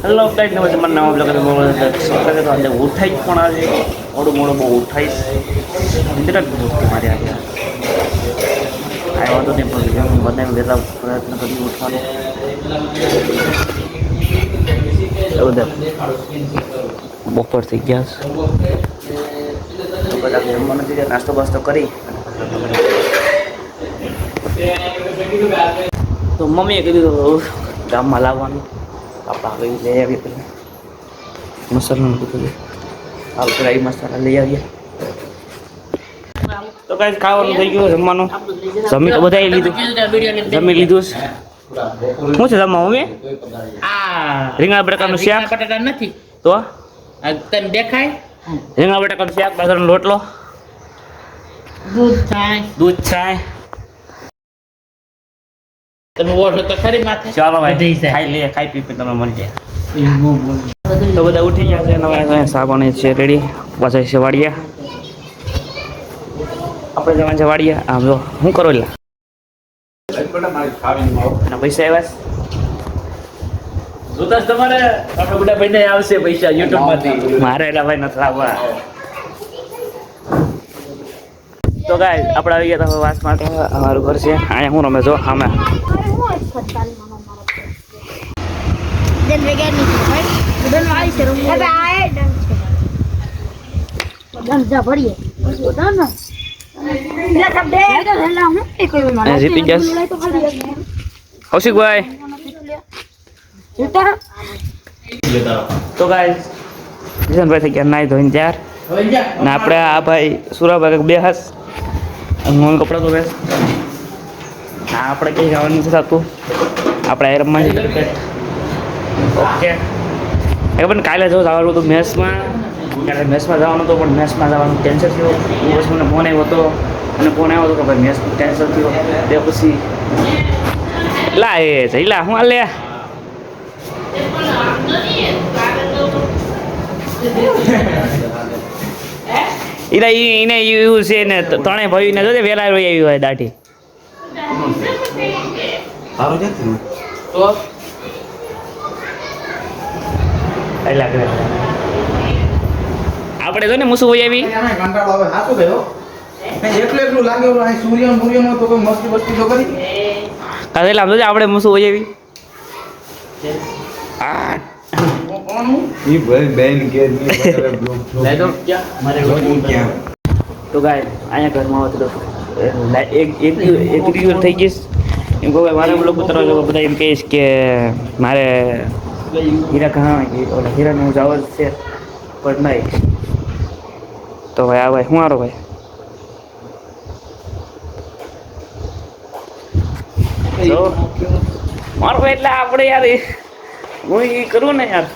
Hello guys, નમસ્તે. મારું નામ બ્લોગ તો આજે ઉઠાઈ પણ આજે મોડું મોડું બહુ ઉઠાઈશ ઇન્ટરનેટ મારે આજે કાંઈ વાંધો નહીં, પણ હું બધાને વહેલા પ્રયત્ન કરી ઉઠવાનો બપોર થઈ ગયા તો બધા જમવાનું થઈ ગયા, નાસ્તો બાસ્તો કરી તો મમ્મીએ કીધું ગામમાં લાવવાનું આપણા આવી લઈ આવીએ પેલા મસાલાનું કીધું આપણે આવી મસાલા લઈ આવીએ. તો કાંઈ ખાવાનું થઈ ગયું, જમવાનું જમી તો બધાએ લીધું, જમી લીધું. શું છે જમવા મમ્મી? રીંગણા બટાકાનું શાક. બટાકા નથી તો તને દેખાય રીંગણા બટાકાનું શાક, બાજરાનો રોટલો, દૂધ થાય દૂધ છાય. તમે ઓઢો તો ખરી માથે. ચાલો ભાઈ બધી જાય. ખાઈ લઈએ, ખાઈ પી તમે મળી જાય. તો બધા ઉઠી ગયા છે, નવા સાબણ છે રેડી, પાછા છે વાડિયા, આપણે જવાનું છે વાડિયા. આમ જો શું કરો એટલે પૈસા આવ્યા જોતાસ તમારે આપણે બધા ભાઈને આવશે પૈસા YouTube માંથી. મારે એટલે ભાઈ નથી લાવવા. તો ગાય આપણે આવી ગયા હતા વાસ માટે. અમારું ઘર છે અહીંયા. હું રમે જો આમે જીતી ગયા કૌશિકભાઈ. તો ગાય કિશનભાઈ થઈ ગયા નાઈ ધોઈને ત્યાર, ને આપણે આ ભાઈ સુરાભાઈ બે હાસ હું કપડાં તો બેસ. હા, આપણે કંઈ જવાનું નથી થતું, આપણે રમવા જઈએ ક્રિકેટ. ઓકે એ પણ કાલે જો જવાનું હતું મેચમાં, કાલે મેચમાં જવાનું હતું પણ મેચમાં જવાનું કેન્સલ થયો. બસ મને ફોન આવ્યો હતો અને ફોન આવ્યો હતો કે ભાઈ મેચ કેન્સલ થયો. તે પછી લા એ જઈલા હું લે એને એવું છે ને ત્રણેય ભાઈ ને જો વેલા રોઈ આવી હોય દાઢી. તો આપણે જો ને મુસુ હોય આવી કાલે આમ જો આપણે મુસુ હોય આવી. તો ગાય અહીંયા ઘરમાં આવતો એક દિવસ થઈ ગઈશ એમ કહું મારે બ્લોગ ઉતારવા બધા એમ કહીશ કે મારે હીરા કहाँ ઓલા હીરાનું જાવર છે પણ નહીં. તો ભાઈ આ ભાઈ શું આરો ભાઈ તો મારો ભાઈ એટલે આપણે યાર હું એ કરું ને યાર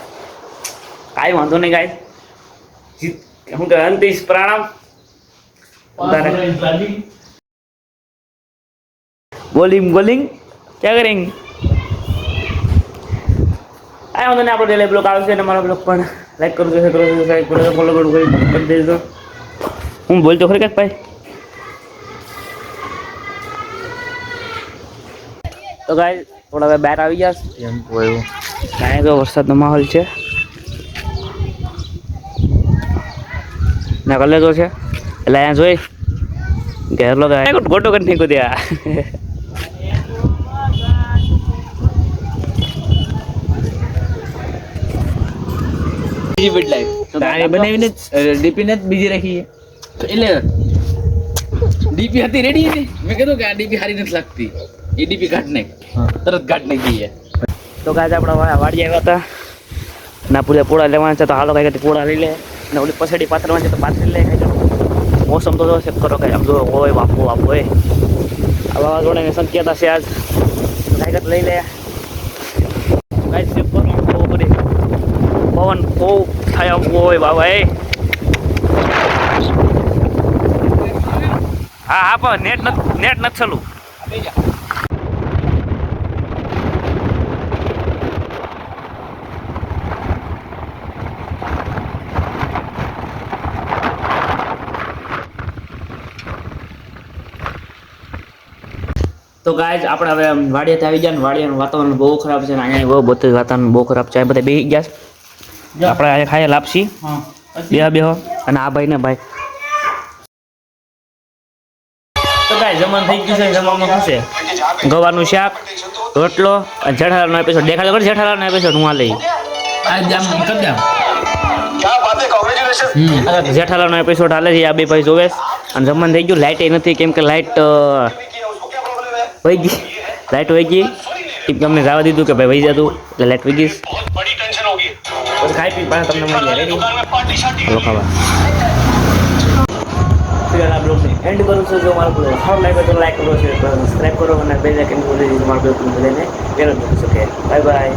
કાંઈ વાંધો નહીં. ગાય શું કે અંતિશ પ્રણામ. બોલિંગ બોલિંગ ક્યાં કરેંગે? આ વાંધો નહીં, આપણો ડેલી બ્લોગ આવશે અને મારો બ્લોગ પણ લાઈક કરજો, શેર કરજો, સબસ્ક્રાઈબ કરજો, ફોલો કરી દેજો. હું બોલતો ખરી કાંઈક ભાઈ. તો ગાય થોડા હવે બહાર આવી ગયા એમ કહ્યું. અહીંયા તો વરસાદનો માહોલ છે ને કલેજો છે એટલે અહીંયા જોઈ ઘેરલો ગોટો કરી નાખ્યો ત્યાં. બીજી બદલાય તો ગાડી બનાવીને ડીપી ને બીજી રાખી એટલે ડીપી હતી રેડી ને મેં કીધું કે આ ડીપી સારી નથી લાગતી, એ ડીપી કાઢ નાખ, તરત કાઢ નાખી. તો ગાજ આપણા વાડી આવ્યા હતા ના પૂરા પોળા લેવાના છે તો હાલો કાંઈ પોળા લઈ લે ને ઓલી પછાડી પાથરવાની છે તો પાથરી લે. કાંઈ મોસમ તો જો ચેક કરો, કાંઈ આમ જો હોય વાપો વાપો હોય. આ વાવાઝોડાની શક્યતા છે આજ, કાંઈક લઈ લે. કાંઈ ચેક કરો બહુ બધી પવન બહુ થાય હોય બાબા. એ હા હા પણ નેટ નથી ચાલુ. તો ગાઈસ આપણે હવે વાડિયાથી આવી ગયા ને વાડિયાનું વાતાવરણ બહુ ખરાબ છે ને અહીંયા બહુ બધું વાતાવરણ બહુ ખરાબ છે બધા બેસી ગયા છે આપણે અહીંયા ખાઈએ લાપસી બેહો અને આ ભાઈ ને ભાઈ તો ગાઈસ જમવાનું થઈ ગયું છે જમવામાં શું છે ગવાનું શાક રોટલો અને જેઠાલાલનો એપિસોડ દેખાડો કરો જેઠાલાલનો એપિસોડ હું આ લઈ આ જામ કર જામ જેઠાલાલનો એપિસોડ હાલે છે આ બે ભાઈ જોવે છે. અને જમવાનું થઈ ગયું લાઇટ નથી કેમ કે લાઇટ વહી ગઈ લાઇટ વહી ગઈ કેમ કે અમને જવા દીધું કે ભાઈ વહી જતું એટલે લાઇટ વહી ગઈ પછી ખાઈ પી પાછા તમને મળી રેડી હલો ખાવા આ બ્લોગને એન્ડ કરું છું જો મારો બ્લોગ સારો લાગ્યો તો લાઈક કરો શેર કરો સબસ્ક્રાઈબ કરો અને બેલ આઇકન બોલી તમારા બ્લોગ બધાને પહેલા જોઈ શકે બાય બાય